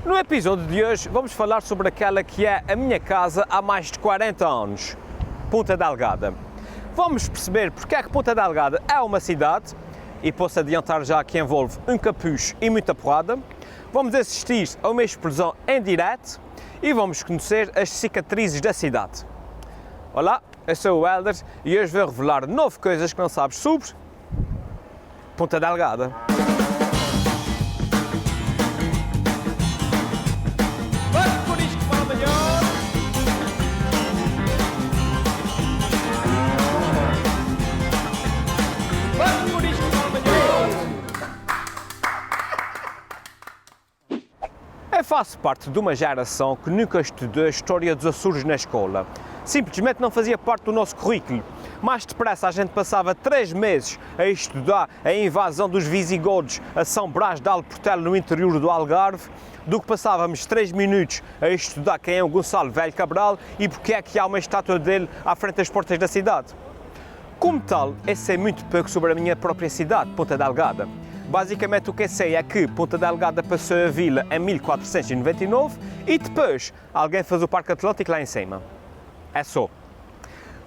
No episódio de hoje vamos falar sobre aquela que é a minha casa há mais de 40 anos, Ponta Delgada. Vamos perceber porque é que Ponta Delgada é uma cidade e posso adiantar já que envolve um capucho e muita porrada. Vamos assistir a uma explosão em direto e vamos conhecer as cicatrizes da cidade. Olá, eu sou o Helder e hoje vou revelar 9 coisas que não sabes sobre Ponta Delgada. Eu faço parte de uma geração que nunca estudou a história dos Açores na escola. Simplesmente não fazia parte do nosso currículo. Mais depressa a gente passava 3 meses a estudar a invasão dos visigodos a São Brás de Alportel no interior do Algarve, do que passávamos 3 minutos a estudar quem é o Gonçalo Velho Cabral e porque é que há uma estátua dele à frente das portas da cidade. Como tal, eu sei muito pouco sobre a minha própria cidade, Ponta Delgada. Basicamente o que eu sei é que Ponta Delgada passou a vila em 1499 e depois alguém fez o Parque Atlântico lá em cima. É só.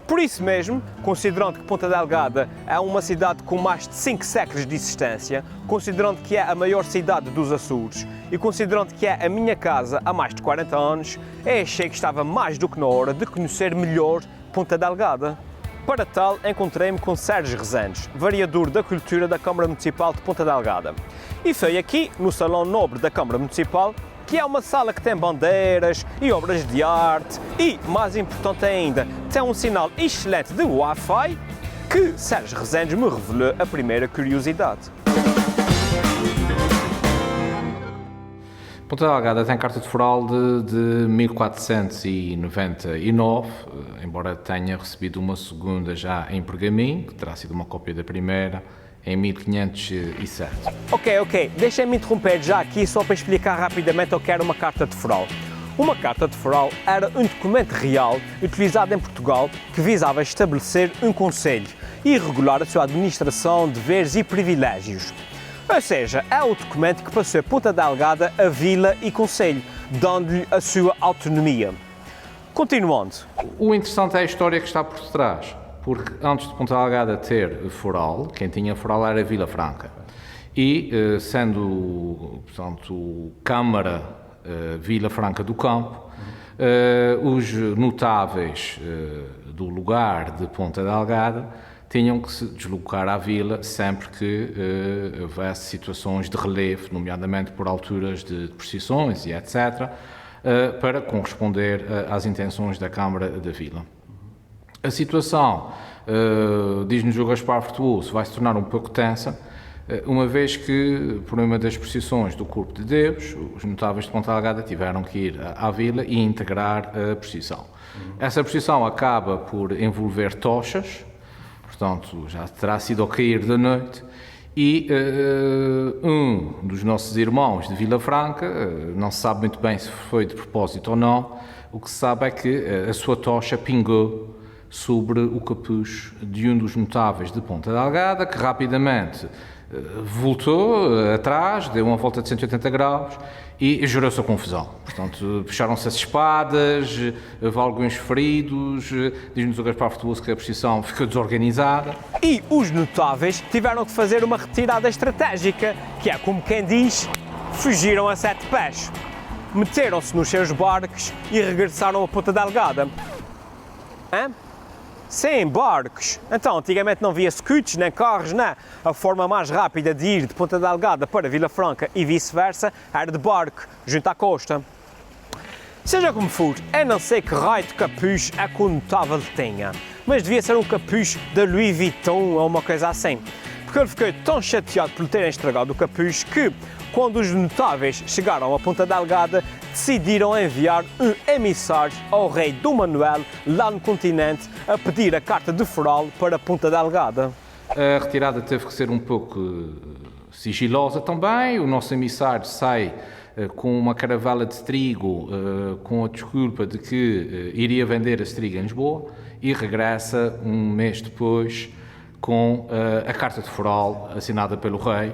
Por isso mesmo, considerando que Ponta Delgada é uma cidade com mais de 5 séculos de existência, considerando que é a maior cidade dos Açores e considerando que é a minha casa há mais de 40 anos, eu achei que estava mais do que na hora de conhecer melhor Ponta Delgada. Para tal, encontrei-me com Sérgio Rezendes, vereador da Cultura da Câmara Municipal de Ponta Delgada. E foi aqui, no Salão Nobre da Câmara Municipal, que é uma sala que tem bandeiras e obras de arte e, mais importante ainda, tem um sinal excelente de Wi-Fi, que Sérgio Rezendes me revelou a primeira curiosidade. Ponta Delgada tem carta de foral de 1499, embora tenha recebido uma segunda já em pergaminho, que terá sido uma cópia da primeira, em 1507. Ok, deixem-me interromper já aqui só para explicar rapidamente o que era uma carta de foral. Uma carta de foral era um documento real utilizado em Portugal que visava estabelecer um conselho e regular a sua administração, deveres e privilégios. Ou seja, é o documento que passou a Ponta Delgada a vila e concelho, dando-lhe a sua autonomia. Continuando. O interessante é a história que está por trás, porque antes de Ponta Delgada ter foral, quem tinha foral era a Vila Franca. E, sendo, portanto, Câmara Vila Franca do Campo, os notáveis do lugar de Ponta Delgada tinham que se deslocar à vila sempre que houvesse situações de relevo, nomeadamente por alturas de procissões e etc., para corresponder às intenções da Câmara da Vila. A situação, diz-nos o Gaspar Frutuoso, vai se tornar um pouco tensa, uma vez que, por uma das procissões do Corpo de Deus, os notáveis de Ponta Delgada tiveram que ir à vila e integrar a procissão. Essa procissão acaba por envolver tochas, portanto, já terá sido ao cair da noite, e um dos nossos irmãos de Vila Franca, não se sabe muito bem se foi de propósito ou não, o que se sabe é que a sua tocha pingou sobre o capucho de um dos notáveis de Ponta Delgada, que rapidamente voltou atrás, deu uma volta de 180 graus e gerou-se a confusão. Portanto, puxaram-se as espadas, houve alguns feridos, diz-nos o Gaspar Frutuoso que a procissão ficou desorganizada. E os notáveis tiveram que fazer uma retirada estratégica, que é como quem diz, fugiram a 7 pés. Meteram-se nos seus barcos e regressaram a Ponta Delgada. Hã? Sim, barcos. Então, antigamente não havia scooters nem carros, não. A forma mais rápida de ir de Ponta Delgada para Vila Franca e vice-versa era de barco, junto à costa. Seja como for, eu não sei que raio de capucho é que o notável tinha, mas devia ser um capucho da Louis Vuitton ou uma coisa assim. Porque ele ficou tão chateado por terem estragado o capucho que, quando os notáveis chegaram a Ponta Delgada, decidiram enviar um emissário ao rei Dom Manuel, lá no continente, a pedir a carta de foral para Ponta Delgada. A retirada teve que ser um pouco sigilosa também. O nosso emissário sai com uma caravela de trigo, com a desculpa de que iria vender esse trigo em Lisboa, e regressa um mês depois com a carta de foral assinada pelo rei,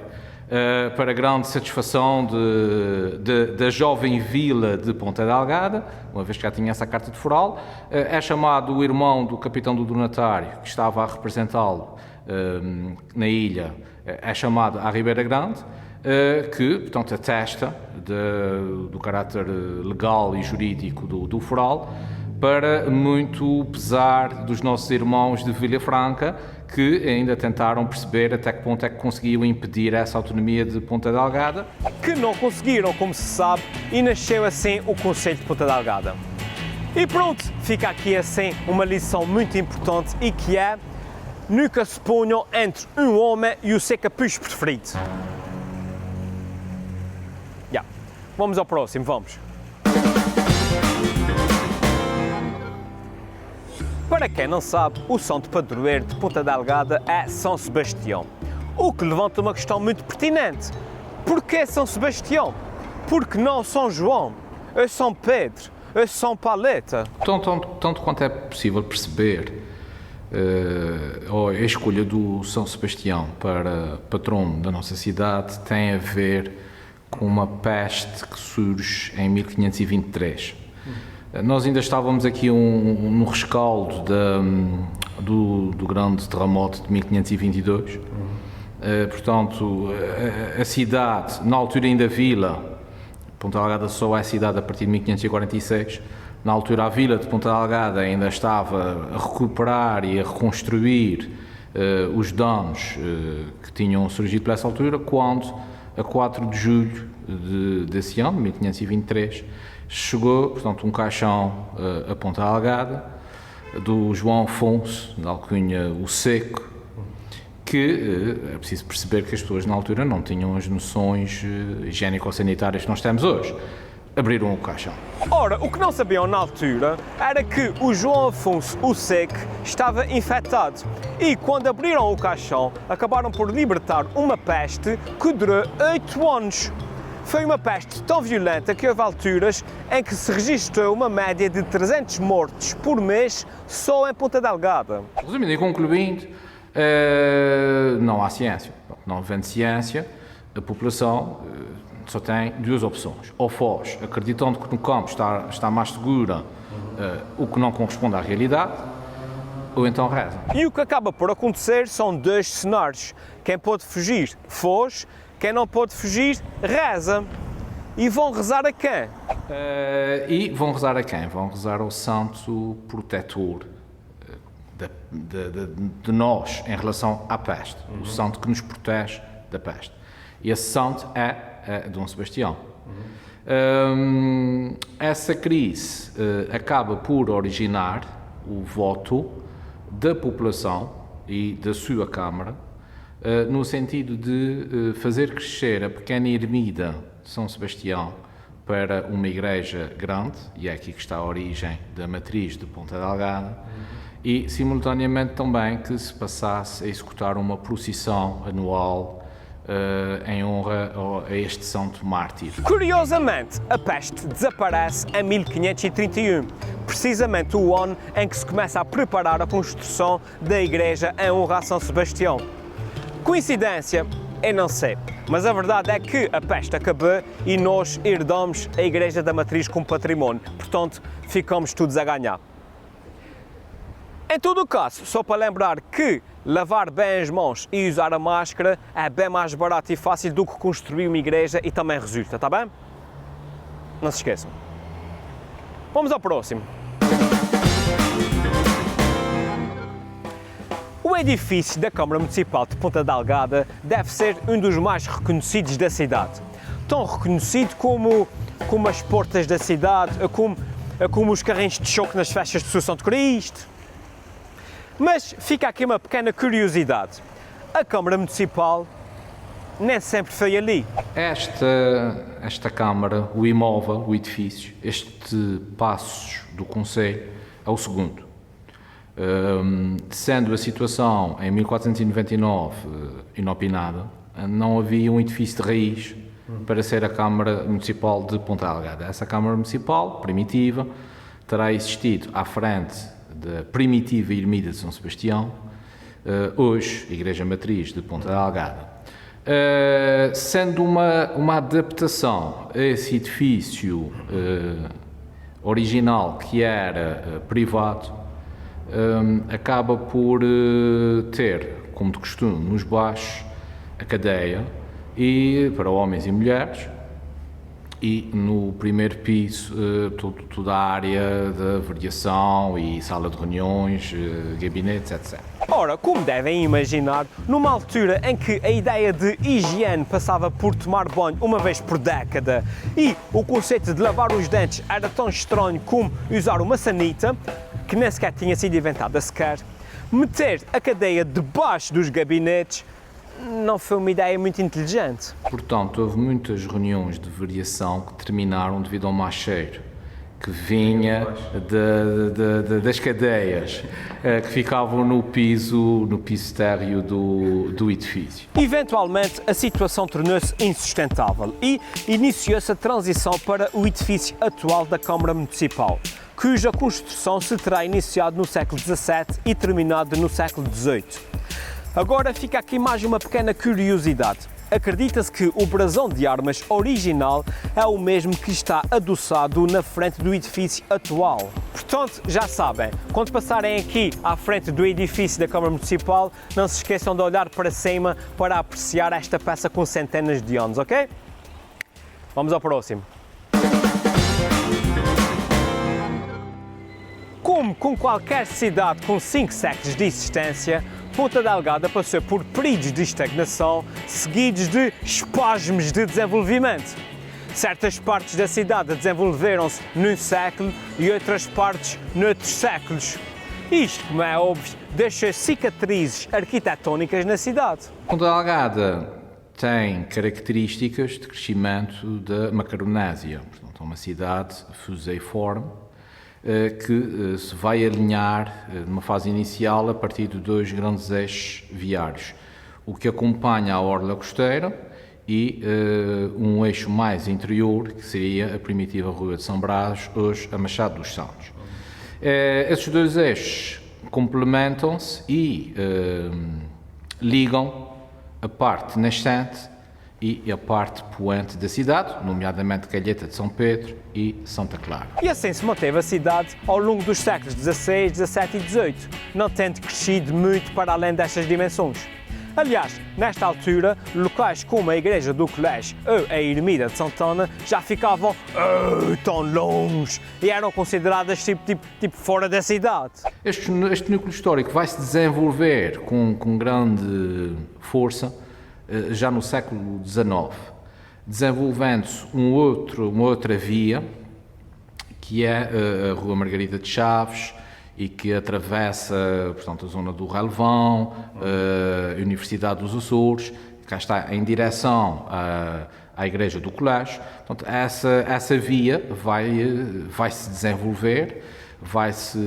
para grande satisfação da jovem vila de Ponta Delgada, uma vez que já tinha essa carta de foral. É chamado o irmão do capitão do Donatário, que estava a representá-lo na ilha, é chamado à Ribeira Grande, que, portanto, atesta do caráter legal e jurídico do foral, para muito pesar dos nossos irmãos de Vila Franca, que ainda tentaram perceber até que ponto é que conseguiam impedir essa autonomia de Ponta Delgada. Que não conseguiram, como se sabe, e nasceu assim o Conselho de Ponta Delgada. E pronto, fica aqui assim uma lição muito importante e que é: nunca se ponham entre um homem e o seu capucho preferido. Vamos ao próximo, vamos. Para quem não sabe, o santo padroeiro de Ponta Delgada é São Sebastião, o que levanta uma questão muito pertinente. Porquê São Sebastião? Porque não São João, ou São Pedro, ou São Paleta? Tanto quanto é possível perceber, a escolha do São Sebastião para patrono da nossa cidade tem a ver com uma peste que surge em 1523. Nós ainda estávamos aqui no rescaldo do grande terremoto de 1522. Portanto, a cidade, na altura ainda vila, Ponta Delgada só é cidade a partir de 1546, na altura a vila de Ponta Delgada ainda estava a recuperar e a reconstruir os danos que tinham surgido por essa altura, quando, a 4 de julho desse ano, 1523, chegou, portanto, um caixão a Ponta Delgada, do João Afonso, de alcunha o Seco, que é preciso perceber que as pessoas na altura não tinham as noções higiênico-sanitárias que nós temos hoje. Abriram o caixão. Ora, o que não sabiam na altura era que o João Afonso o Seco estava infectado e, quando abriram o caixão, acabaram por libertar uma peste que durou 8 anos. Foi uma peste tão violenta que houve alturas em que se registrou uma média de 300 mortos por mês só em Ponta Delgada. Resumindo e concluindo, não há ciência. Não havendo ciência, a população só tem duas opções. Ou foge, acreditando que no campo está mais segura, o que não corresponde à realidade, ou então reza. E o que acaba por acontecer são dois cenários. Quem pode fugir, foge. Quem não pode fugir, reza. E vão rezar a quem? Vão rezar ao santo protetor de nós em relação à peste. O santo que nos protege da peste. E esse santo é Dom Sebastião. Essa crise acaba por originar o voto da população e da sua Câmara, no sentido de fazer crescer a pequena ermida de São Sebastião para uma igreja grande, e é aqui que está a origem da matriz de Ponta Delgada, e simultaneamente também que se passasse a executar uma procissão anual em honra a este santo mártir. Curiosamente, a peste desaparece em 1531, precisamente o ano em que se começa a preparar a construção da igreja em honra a São Sebastião. Coincidência? Eu não sei, mas a verdade é que a peste acabou e nós herdamos a Igreja da Matriz como património, portanto, ficamos todos a ganhar. Em todo o caso, só para lembrar que lavar bem as mãos e usar a máscara é bem mais barato e fácil do que construir uma igreja e também resulta, tá bem? Não se esqueçam. Vamos ao próximo. O edifício da Câmara Municipal de Ponta Delgada deve ser um dos mais reconhecidos da cidade. Tão reconhecido como as portas da cidade, como os carrinhos de choque nas festas de Assunção de Cristo. Mas fica aqui uma pequena curiosidade. A Câmara Municipal nem sempre foi ali. Esta Câmara, o imóvel, o edifício, este Passos do Conselho, é o segundo. Sendo a situação em 1499 inopinada, não havia um edifício de raiz para ser a Câmara Municipal de Ponta Delgada. Essa Câmara Municipal, primitiva, terá existido à frente da primitiva ermida de São Sebastião, hoje Igreja Matriz de Ponta Delgada. Sendo uma adaptação a esse edifício original que era privado, acaba por ter, como de costume, nos baixos, a cadeia e para homens e mulheres, e no primeiro piso toda a área da variação e sala de reuniões, gabinetes, etc. Ora, como devem imaginar, numa altura em que a ideia de higiene passava por tomar banho uma vez por década e o conceito de lavar os dentes era tão estranho como usar uma sanita, que nem sequer tinha sido inventada sequer, meter a cadeia debaixo dos gabinetes não foi uma ideia muito inteligente. Portanto, houve muitas reuniões de variação que terminaram devido ao má cheiro que vinha das cadeias que ficavam no piso térreo do edifício. Eventualmente, a situação tornou-se insustentável e iniciou-se a transição para o edifício atual da Câmara Municipal, cuja construção se terá iniciado no século XVII e terminado no século XVIII. Agora fica aqui mais uma pequena curiosidade. Acredita-se que o brasão de armas original é o mesmo que está adoçado na frente do edifício atual. Portanto, já sabem, quando passarem aqui à frente do edifício da Câmara Municipal, não se esqueçam de olhar para cima para apreciar esta peça com centenas de anos, ok? Vamos ao próximo. Como com qualquer cidade com 5 séculos de existência, Ponta Delgada passou por períodos de estagnação seguidos de espasmos de desenvolvimento. Certas partes da cidade desenvolveram-se num século e outras partes noutros séculos. Isto, como é óbvio, deixou cicatrizes arquitetónicas na cidade. Ponta Delgada tem características de crescimento da Macaronésia, portanto é uma cidade fuseiforme, que se vai alinhar numa fase inicial a partir de 2 grandes eixos viários, o que acompanha a orla costeira e um eixo mais interior, que seria a primitiva Rua de São Brás, hoje a Machado dos Santos. Esses 2 eixos complementam-se e ligam a parte nascente e a parte poente da cidade, nomeadamente Calheta de São Pedro e Santa Clara. E assim se manteve a cidade ao longo dos séculos XVI, XVII e XVIII, não tendo crescido muito para além destas dimensões. Aliás, nesta altura, locais como a Igreja do Colégio ou a Ermida de Santana já ficavam tão longe e eram consideradas tipo fora da cidade. Este núcleo histórico vai se desenvolver com grande força já no século XIX, desenvolvendo-se uma outra via, que é a Rua Margarida de Chaves, e que atravessa, portanto, a zona do Relvão, a Universidade dos Açores, cá está em direção à Igreja do Colégio. Portanto, essa via vai se desenvolver, vai-se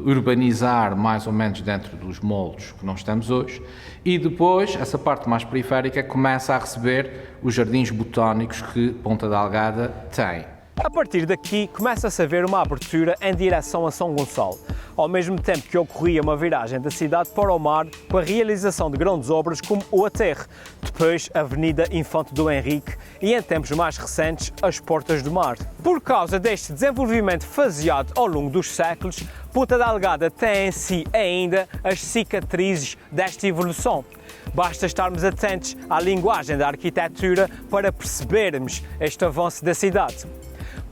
urbanizar mais ou menos dentro dos moldes que nós temos hoje, e depois essa parte mais periférica começa a receber os jardins botânicos que Ponta Delgada tem. A partir daqui começa-se a ver uma abertura em direção a São Gonçalo, ao mesmo tempo que ocorria uma viragem da cidade para o mar com a realização de grandes obras como o Aterro, depois a Avenida Infante do Henrique e, em tempos mais recentes, as Portas do Mar. Por causa deste desenvolvimento faseado ao longo dos séculos, Ponta Delgada tem em si ainda as cicatrizes desta evolução. Basta estarmos atentos à linguagem da arquitetura para percebermos este avanço da cidade.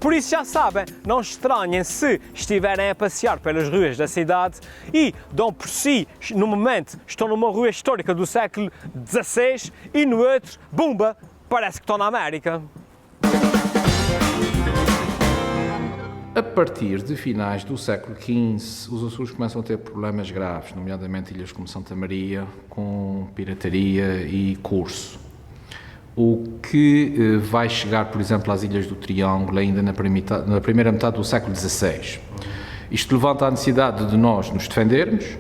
Por isso já sabem, não estranhem se estiverem a passear pelas ruas da cidade e, dão por si, no momento, estão numa rua histórica do século XVI e no outro, bumba, parece que estão na América. A partir de finais do século XV, os Açores começam a ter problemas graves, nomeadamente ilhas como Santa Maria, com pirataria e curso. O que vai chegar, por exemplo, às Ilhas do Triângulo ainda na primeira metade do século XVI. Isto levanta a necessidade de nós nos defendermos,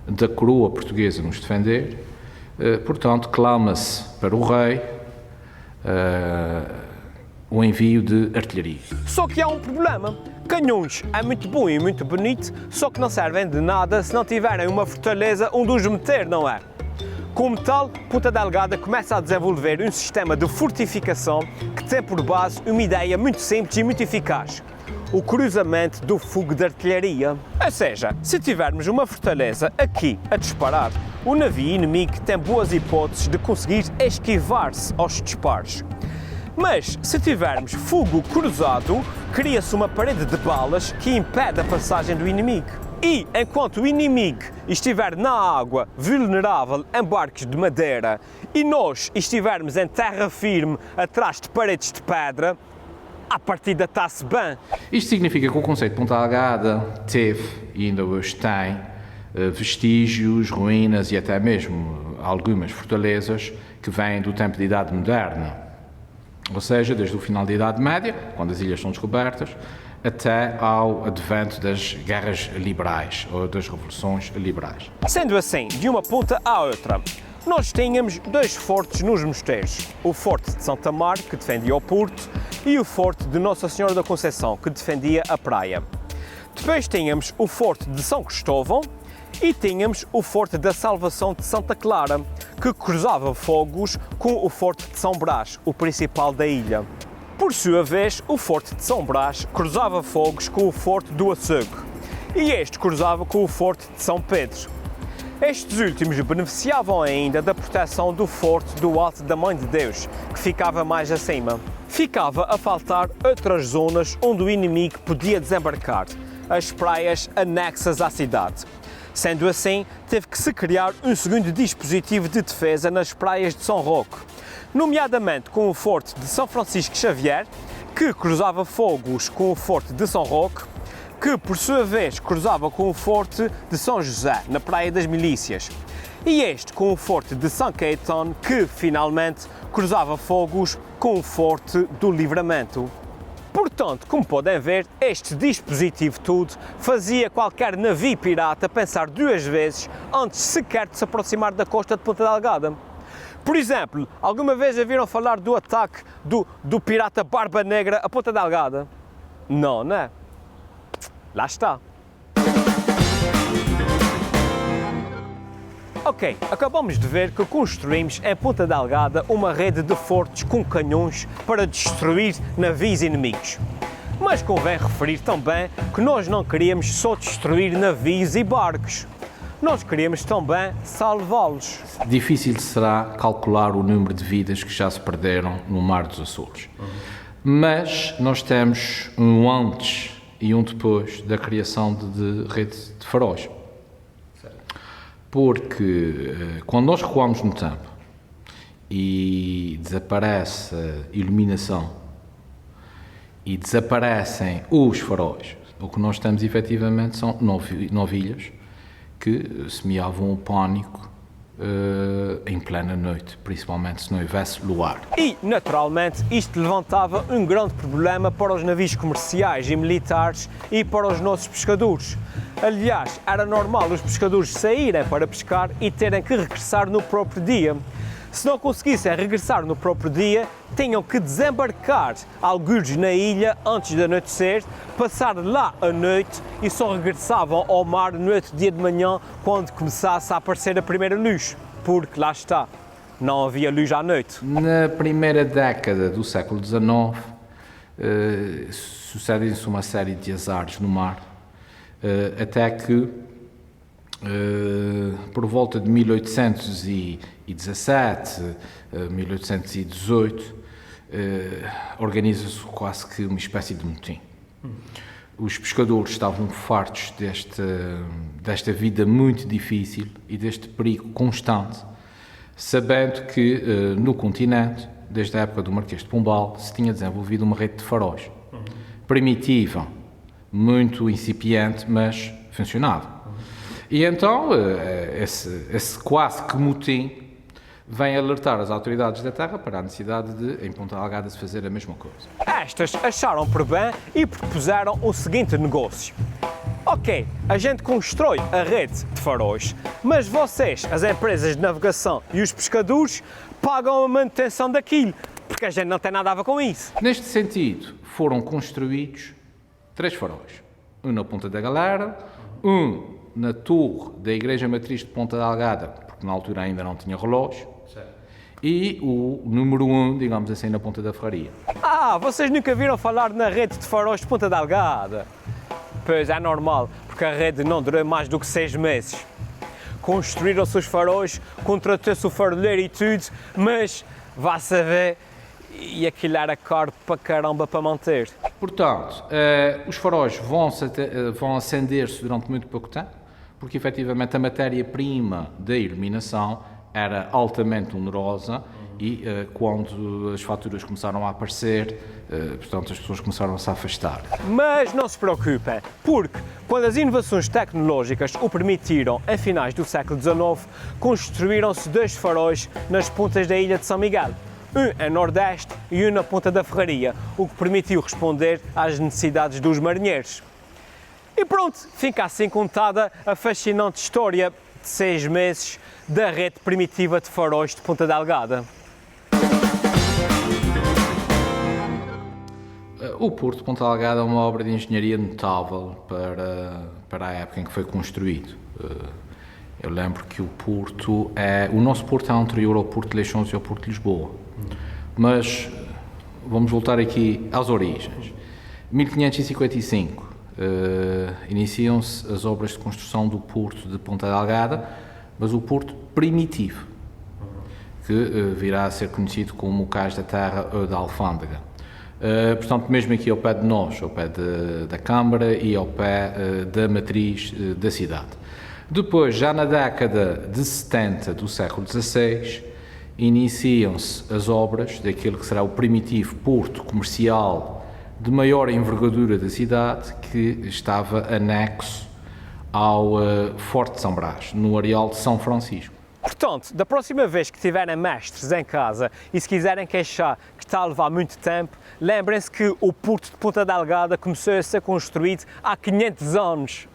da coroa portuguesa nos defender, portanto, clama-se para o rei o envio de artilharia. Só que há um problema. Canhões é muito bom e muito bonito, só que não servem de nada se não tiverem uma fortaleza onde os meter, não é? Como tal, Ponta Delgada começa a desenvolver um sistema de fortificação que tem por base uma ideia muito simples e muito eficaz: o cruzamento do fogo de artilharia. Ou seja, se tivermos uma fortaleza aqui a disparar, o navio inimigo tem boas hipóteses de conseguir esquivar-se aos disparos. Mas se tivermos fogo cruzado, cria-se uma parede de balas que impede a passagem do inimigo. E enquanto o inimigo estiver na água, vulnerável em barcos de madeira, e nós estivermos em terra firme, atrás de paredes de pedra, a partida está-se bem. Isto significa que o conceito de Ponta Delgada teve, e ainda hoje tem, vestígios, ruínas e até mesmo algumas fortalezas que vêm do tempo da Idade Moderna. Ou seja, desde o final da Idade Média, quando as ilhas são descobertas, até ao advento das guerras liberais ou das revoluções liberais. Sendo assim, de uma ponta à outra, nós tínhamos dois fortes nos mosteiros: o Forte de Santa Mar, que defendia o porto, e o Forte de Nossa Senhora da Conceição, que defendia a praia. Depois tínhamos o Forte de São Cristóvão e tínhamos o Forte da Salvação de Santa Clara, que cruzava fogos com o Forte de São Brás, o principal da ilha. Por sua vez, o Forte de São Brás cruzava fogos com o Forte do Açougue e este cruzava com o Forte de São Pedro. Estes últimos beneficiavam ainda da proteção do Forte do Alto da Mãe de Deus, que ficava mais acima. Ficava a faltar outras zonas onde o inimigo podia desembarcar, as praias anexas à cidade. Sendo assim, teve que se criar um segundo dispositivo de defesa nas praias de São Roque, nomeadamente com o Forte de São Francisco Xavier, que cruzava fogos com o Forte de São Roque, que por sua vez cruzava com o Forte de São José, na Praia das Milícias, e este com o Forte de São Caetano, que finalmente cruzava fogos com o Forte do Livramento. Portanto, como podem ver, este dispositivo todo fazia qualquer navio pirata pensar duas vezes antes sequer de se aproximar da costa de Ponta Delgada. Por exemplo, alguma vez ouviram falar do ataque do pirata Barba Negra a Ponta Delgada? Não, não é? Lá está. Ok, acabamos de ver que construímos em Ponta Delgada uma rede de fortes com canhões para destruir navios inimigos. Mas convém referir também que nós não queríamos só destruir navios e barcos. Nós queríamos também salvá-los. Difícil será calcular o número de vidas que já se perderam no Mar dos Açores. Mas nós temos um antes e um depois da criação de rede de faróis. Porque quando nós recuamos no tempo e desaparece a iluminação e desaparecem os faróis, o que nós temos efetivamente são novilhas que semeavam o pânico em plena noite, principalmente se não houvesse luar. E, naturalmente, isto levantava um grande problema para os navios comerciais e militares e para os nossos pescadores. Aliás, era normal os pescadores saírem para pescar e terem que regressar no próprio dia. Se não conseguissem regressar no próprio dia, tinham que desembarcar algures na ilha antes de anoitecer, passar lá a noite e só regressavam ao mar no outro dia de manhã quando começasse a aparecer a primeira luz, porque lá está, não havia luz à noite. Na primeira década do século XIX, sucedem-se uma série de azares no mar, até que por volta de 1817, 1818, organiza-se quase que uma espécie de motim. Os pescadores estavam fartos desta vida muito difícil e deste perigo constante, sabendo que no continente, desde a época do Marquês de Pombal, se tinha desenvolvido uma rede de faróis. Primitiva, muito incipiente, mas funcionava. E então, esse quase que motim vem alertar as autoridades da terra para a necessidade de, em Ponta Delgada, se fazer a mesma coisa. Estas acharam por bem e propuseram o seguinte negócio. Ok, a gente constrói a rede de faróis, mas vocês, as empresas de navegação e os pescadores, pagam a manutenção daquilo, porque a gente não tem nada a ver com isso. Neste sentido, foram construídos 3 faróis. Um na Ponta da Galera, um na torre da Igreja Matriz de Ponta Delgada, porque porque na altura ainda não tinha relógio, e o número 1, digamos assim, na Ponta da Ferraria. Ah, vocês nunca viram falar na rede de faróis de Ponta Delgada? Pois, é normal, porque a rede não durou mais do que 6 meses. Construíram-se os faróis, contratou-se o farolheiro e tudo, mas vá saber, e aquilo era caro para caramba para manter. Portanto, os faróis vão acender-se durante muito pouco tempo, porque efetivamente a matéria-prima da iluminação era altamente onerosa e quando as faturas começaram a aparecer, portanto as pessoas começaram-se a afastar. Mas não se preocupem, porque quando as inovações tecnológicas o permitiram, a finais do século XIX, construíram-se 2 faróis nas pontas da ilha de São Miguel. Um a nordeste e um na Ponta da Ferraria, o que permitiu responder às necessidades dos marinheiros. E pronto, fica assim contada a fascinante história de 6 meses da rede primitiva de faróis de Ponta Delgada. O Porto de Ponta Delgada é uma obra de engenharia notável para a época em que foi construído. Eu lembro que o nosso Porto é anterior ao Porto de Leixões e ao Porto de Lisboa, mas vamos voltar aqui às origens. 1555 iniciam-se as obras de construção do Porto de Ponta Delgada, mas o Porto primitivo, que virá a ser conhecido como o Cais da Terra ou da Alfândega. Portanto, mesmo aqui ao pé de nós, ao pé da Câmara e ao pé da matriz da cidade. Depois, já na década de 70 do século XVI, iniciam-se as obras daquele que será o primitivo porto comercial de maior envergadura da cidade, que estava anexo ao Forte de São Brás, no areal de São Francisco. Portanto, da próxima vez que tiverem mestres em casa e se quiserem queixar que está a levar muito tempo, lembrem-se que o Porto de Ponta Delgada começou a ser construído há 500 anos.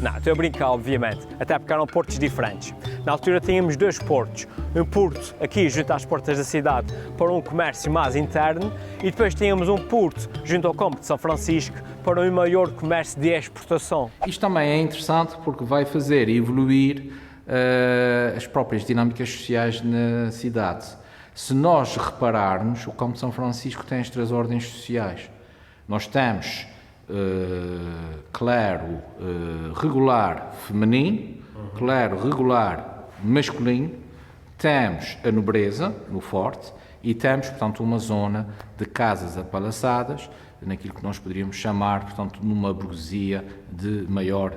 Não, estou a brincar, obviamente, até porque eram portos diferentes. Na altura tínhamos 2 portos, um porto aqui junto às portas da cidade para um comércio mais interno e depois tínhamos um porto junto ao Campo de São Francisco para um maior comércio de exportação. Isto também é interessante porque vai fazer evoluir as próprias dinâmicas sociais na cidade. Se nós repararmos, o Campo de São Francisco tem as 3 ordens sociais. Nós temos clero regular feminino, clero regular masculino, temos a nobreza no forte e temos, portanto, uma zona de casas apalaçadas, naquilo que nós poderíamos chamar, portanto, numa burguesia de maior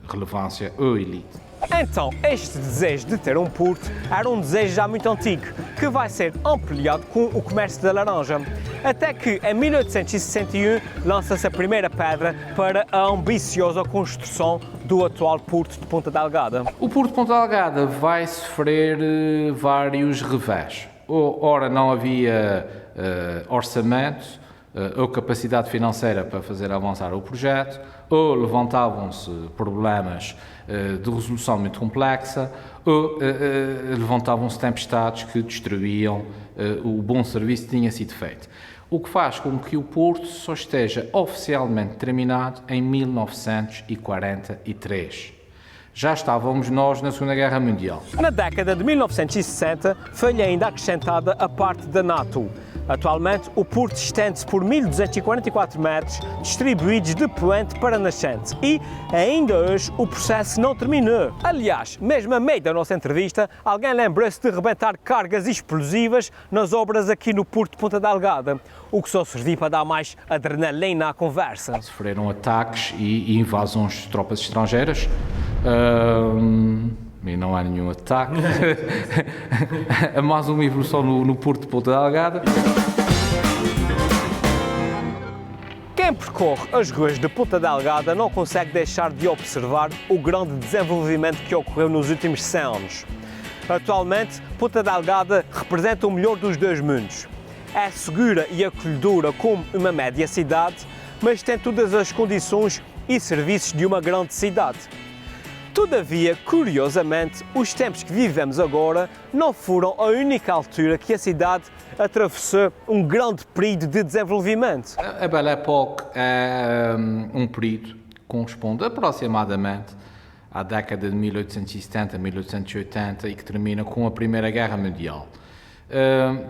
relevância ou elite. Então, este desejo de ter um porto era um desejo já muito antigo, que vai ser ampliado com o comércio da laranja. Até que, em 1861, lança-se a primeira pedra para a ambiciosa construção do atual Porto de Ponta Delgada. O Porto de Ponta Delgada vai sofrer vários revés. Ora, não havia orçamento ou capacidade financeira para fazer avançar o projeto, ou levantavam-se problemas de resolução muito complexa, ou levantavam-se tempestades que destruíam o bom serviço que tinha sido feito. O que faz com que o Porto só esteja oficialmente terminado em 1943. Já estávamos nós na Segunda Guerra Mundial. Na década de 1960 foi-lhe ainda acrescentada a parte da NATO. Atualmente, o porto estende-se por 1.244 metros, distribuídos de poente para nascente. E, ainda hoje, o processo não terminou. Aliás, mesmo a meio da nossa entrevista, alguém lembrou-se de rebentar cargas explosivas nas obras aqui no Porto de Ponta Delgada, o que só serviu para dar mais adrenalina à conversa. Sofreram ataques e invasões de tropas estrangeiras. E não há nenhum ataque. É mais uma evolução no Porto de Ponta Delgada. Quem percorre as ruas de Ponta Delgada não consegue deixar de observar o grande desenvolvimento que ocorreu nos últimos 100 anos. Atualmente, Ponta Delgada representa o melhor dos 2 mundos. É segura e acolhedora como uma média cidade, mas tem todas as condições e serviços de uma grande cidade. Todavia, curiosamente, os tempos que vivemos agora não foram a única altura que a cidade atravessou um grande período de desenvolvimento. A Belle Époque é um período que corresponde aproximadamente à década de 1870, 1880 e que termina com a Primeira Guerra Mundial.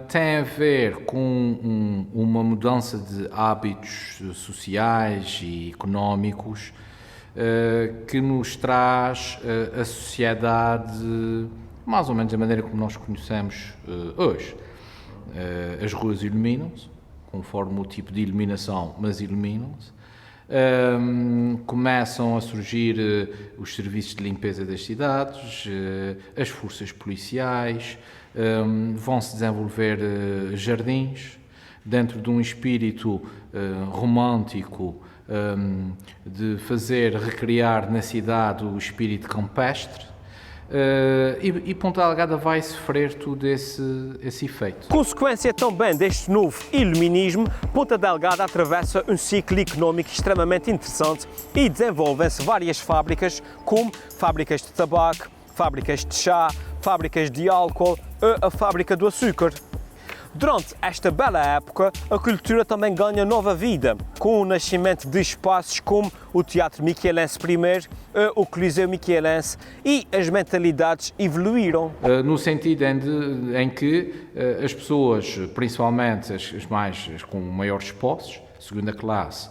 Tem a ver com uma mudança de hábitos sociais e económicos que nos traz a sociedade mais ou menos da maneira como nós conhecemos hoje. As ruas iluminam-se, conforme o tipo de iluminação, mas iluminam-se. Começam a surgir os serviços de limpeza das cidades, as forças policiais, vão-se desenvolver jardins, dentro de um espírito romântico de fazer recriar na cidade o espírito campestre. E Ponta Delgada vai sofrer todo esse efeito. Consequência também deste novo iluminismo, Ponta Delgada atravessa um ciclo económico extremamente interessante e desenvolvem-se várias fábricas, como fábricas de tabaco, fábricas de chá, fábricas de álcool ou a fábrica do açúcar. Durante esta bela época, a cultura também ganha nova vida, com o nascimento de espaços como o Teatro Michelense I ou o Coliseu Michelense, e as mentalidades evoluíram. No sentido em que as pessoas, principalmente as com maiores posses, segunda classe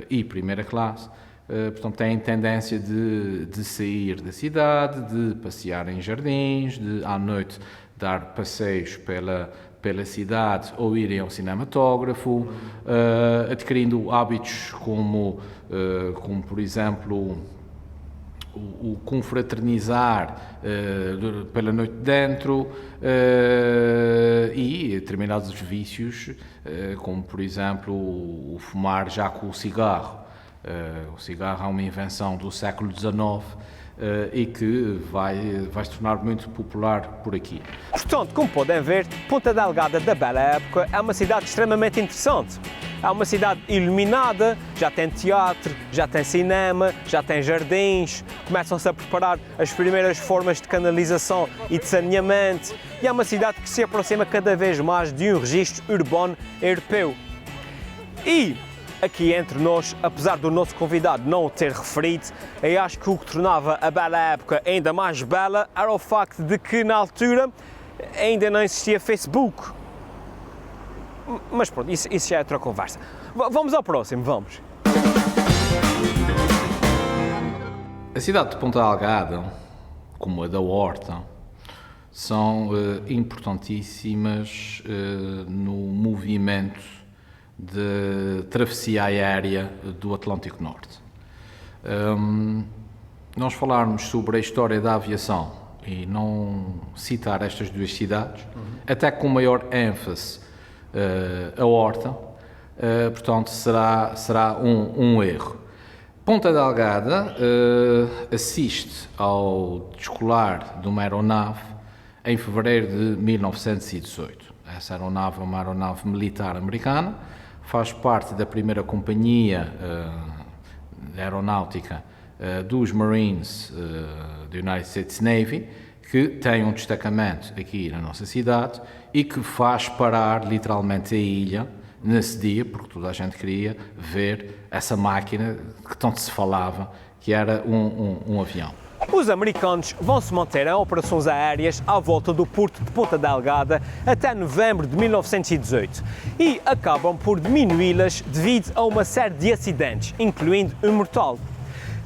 e primeira classe, portanto, têm tendência de sair da cidade, de passear em jardins, de à noite dar passeios pela cidade ou irem ao cinematógrafo, adquirindo hábitos como por exemplo, o confraternizar pela noite dentro e determinados vícios, como por exemplo o fumar já com o cigarro. O cigarro é uma invenção do século XIX e que vai se tornar muito popular por aqui. Portanto, como podem ver, Ponta Delgada da bela época é uma cidade extremamente interessante. É uma cidade iluminada, já tem teatro, já tem cinema, já tem jardins, começam-se a preparar as primeiras formas de canalização e de saneamento, e é uma cidade que se aproxima cada vez mais de um registro urbano europeu. E aqui entre nós, apesar do nosso convidado não o ter referido, eu acho que o que tornava a bela época ainda mais bela era o facto de que na altura ainda não existia Facebook. Mas pronto, isso já é outra conversa. Vamos ao próximo, vamos. A cidade de Ponta Delgada, como a da Horta, são importantíssimas no movimento de travessia aérea do Atlântico Norte. Nós falarmos sobre a história da aviação e não citar estas duas cidades, até com maior ênfase a Horta, portanto será um erro. Ponta Delgada assiste ao descolar de uma aeronave em fevereiro de 1918. Essa aeronave é uma aeronave militar americana, faz parte da primeira companhia aeronáutica dos Marines da United States Navy, que tem um destacamento aqui na nossa cidade e que faz parar literalmente a ilha nesse dia, porque toda a gente queria ver essa máquina que tanto se falava, que era um avião. Os americanos vão se manter em operações aéreas à volta do porto de Ponta Delgada até novembro de 1918 e acabam por diminuí-las devido a uma série de acidentes, incluindo um mortal.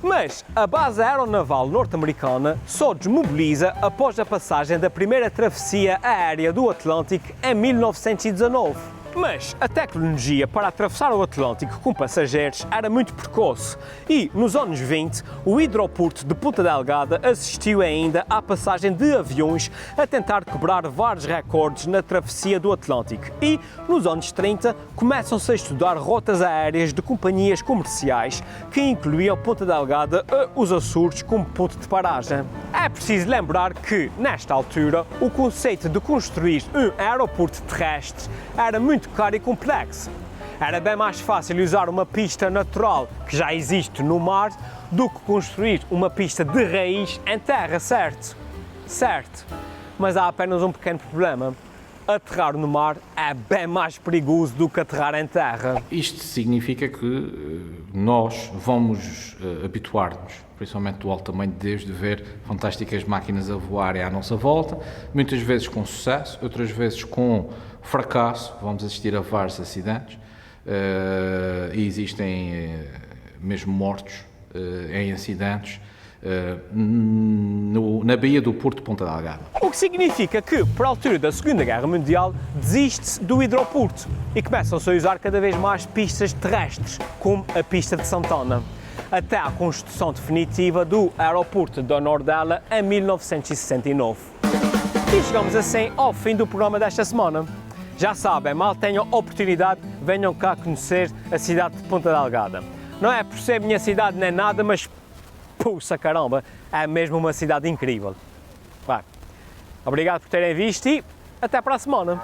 Mas a base aeronaval norte-americana só desmobiliza após a passagem da primeira travessia aérea do Atlântico em 1919. Mas a tecnologia para atravessar o Atlântico com passageiros era muito precoce e, nos anos 20, o hidroporto de Ponta Delgada assistiu ainda à passagem de aviões a tentar quebrar vários recordes na travessia do Atlântico e, nos anos 30, começam-se a estudar rotas aéreas de companhias comerciais que incluíam Ponta Delgada ou os Açores como ponto de paragem. É preciso lembrar que, nesta altura, o conceito de construir um aeroporto terrestre era muito caro e complexo. Era bem mais fácil usar uma pista natural que já existe no mar do que construir uma pista de raiz em terra, certo? Certo. Mas há apenas um pequeno problema. aterrar no mar é bem mais perigoso do que aterrar em terra. Isto significa que nós vamos habituar-nos, principalmente do alto tamanho de Deus, de ver fantásticas máquinas a voarem à nossa volta, muitas vezes com sucesso, outras vezes com fracasso. Vamos assistir a vários acidentes e existem mesmo mortos em acidentes na Baía do Porto de Ponta Delgada. O que significa que, por altura da Segunda Guerra Mundial, desiste-se do hidroporto e começam-se a usar cada vez mais pistas terrestres, como a pista de Santana, até à construção definitiva do aeroporto de Honordela em 1969. E chegamos assim ao fim do programa desta semana. Já sabem, mal tenham oportunidade, venham cá conhecer a cidade de Ponta Delgada. Não é por ser minha cidade nem nada, mas puxa caramba, é mesmo uma cidade incrível. Vai. Obrigado por terem visto e até para a semana.